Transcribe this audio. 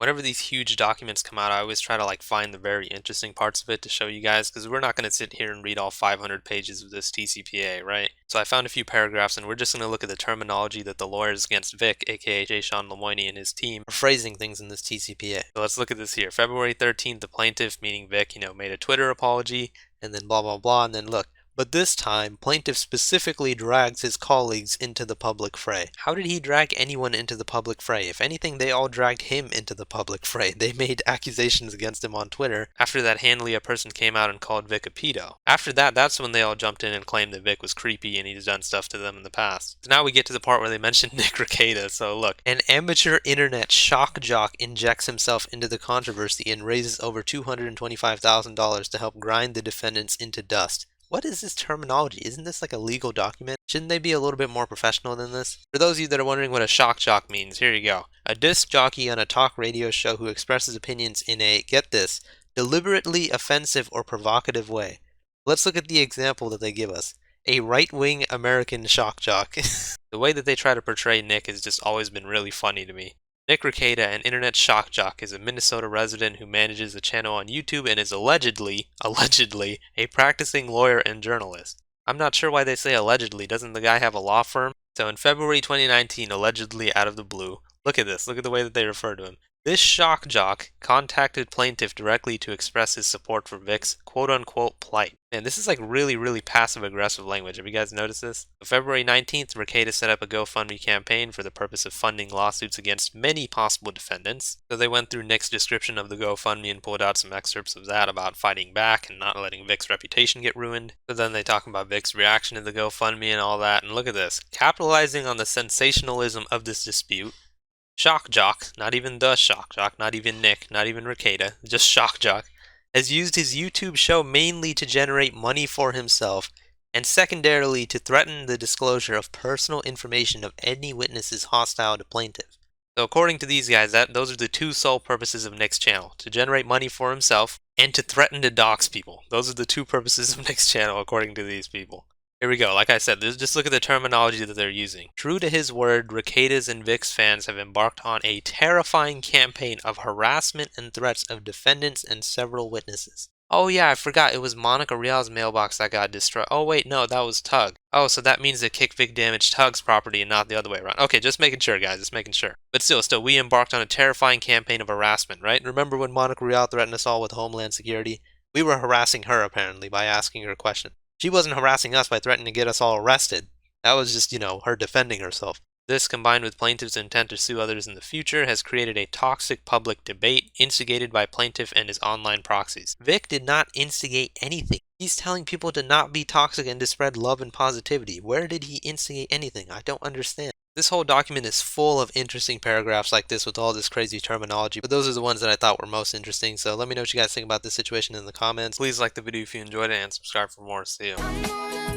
Whenever these huge documents come out, I always try to find the very interesting parts of it to show you guys, because we're not going to sit here and read all 500 pages of this TCPA, right? So I found a few paragraphs, and we're just going to look at the terminology that the lawyers against Vic, aka J. Sean Lemoyne and his team, are phrasing things in this TCPA. So let's look at this here. February 13th, the plaintiff, meaning Vic, made a Twitter apology, and then blah blah blah, and then look. But this time, plaintiff specifically drags his colleagues into the public fray. How did he drag anyone into the public fray? If anything, they all dragged him into the public fray. They made accusations against him on Twitter after that Hanley person came out and called Vic a pedo. After that, that's when they all jumped in and claimed that Vic was creepy and he's done stuff to them in the past. So now we get to the part where they mention Nick Rekieta. So look, an amateur internet shock jock injects himself into the controversy and raises over $225,000 to help grind the defendants into dust. What is this terminology? Isn't this like a legal document? Shouldn't they be a little bit more professional than this? For those of you that are wondering what a shock jock means, here you go. A disc jockey on a talk radio show who expresses opinions in a, get this, deliberately offensive or provocative way. Let's look at the example that they give us. A right-wing American shock jock. The way that they try to portray Nick has just always been really funny to me. Nick Rekieta, an internet shock jock, is a Minnesota resident who manages a channel on YouTube and is allegedly, a practicing lawyer and journalist. I'm not sure why they say allegedly. Doesn't the guy have a law firm? So in February 2019, allegedly out of the blue, look at this. Look at the way that they refer to him. This shock jock contacted plaintiff directly to express his support for Vic's quote-unquote plight. And this is really passive-aggressive language. Have you guys noticed this? On February 19th, Rekieta set up a GoFundMe campaign for the purpose of funding lawsuits against many possible defendants. So they went through Nick's description of the GoFundMe and pulled out some excerpts of that about fighting back and not letting Vic's reputation get ruined. So then they talk about Vic's reaction to the GoFundMe and all that. And look at this. Capitalizing on the sensationalism of this dispute, Shock Jock, not even the Shock Jock, not even Nick, not even Rekieta, just Shock Jock, has used his YouTube show mainly to generate money for himself and secondarily to threaten the disclosure of personal information of any witnesses hostile to plaintiff. So according to these guys, those are the two sole purposes of Nick's channel, to generate money for himself and to threaten to dox people. Those are the two purposes of Nick's channel according to these people. Here we go. Like I said, just look at the terminology that they're using. True to his word, Rekieta's and Vic's fans have embarked on a terrifying campaign of harassment and threats of defendants and several witnesses. Oh yeah, I forgot. It was Monica Rial's mailbox that got destroyed. Oh wait, no, that was Tug. Oh, so that means that Kick Vic damaged Tug's property and not the other way around. Okay, just making sure, guys. Just making sure. But still, we embarked on a terrifying campaign of harassment, right? Remember when Monica Rial threatened us all with Homeland Security? We were harassing her, apparently, by asking her a question. She wasn't harassing us by threatening to get us all arrested. That was just, her defending herself. This, combined with plaintiff's intent to sue others in the future, has created a toxic public debate instigated by plaintiff and his online proxies. Vic did not instigate anything. He's telling people to not be toxic and to spread love and positivity. Where did he instigate anything? I don't understand. This whole document is full of interesting paragraphs like this with all this crazy terminology, but those are the ones that I thought were most interesting, so let me know what you guys think about this situation in the comments. Please like the video if you enjoyed it and subscribe for more. See you.